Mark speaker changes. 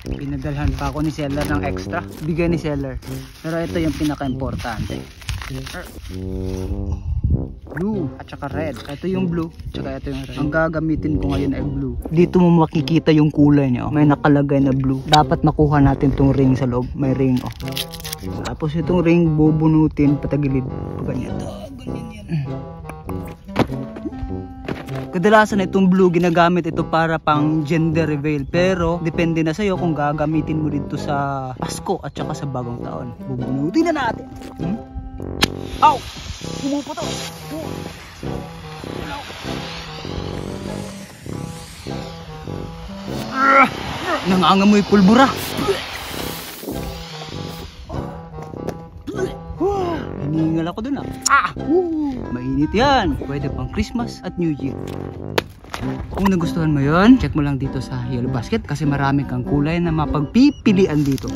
Speaker 1: Pinadalhan pa ako ni seller ng extra. Bigay ni seller. Pero ito yung pinaka-importante. Blue at saka red. Ito yung blue, tsaka ito yung red. Ang gagamitin ko ngayon ay blue. Dito mo makikita yung kulay niya. May nakalagay na blue. Dapat makuha natin tong ring sa loob. May ring, oh. Tapos itong ring bubunutin patagilid. Ganyan. Ganyan yan. Kadalasan itong blue ginagamit ito para pang gender reveal. Pero depende na sa'yo kung gagamitin mo dito sa Pasko at saka sa bagong taon. Bubunutin na natin. Ow! Pumupo to. Nangangamoy pulbura. Hiningal ako dun mainit yan. Pwede pang Christmas at New Year. Kung nagustuhan mo yun, check mo lang dito sa Yellow Basket kasi marami kang kulay na mapagpipilian dito.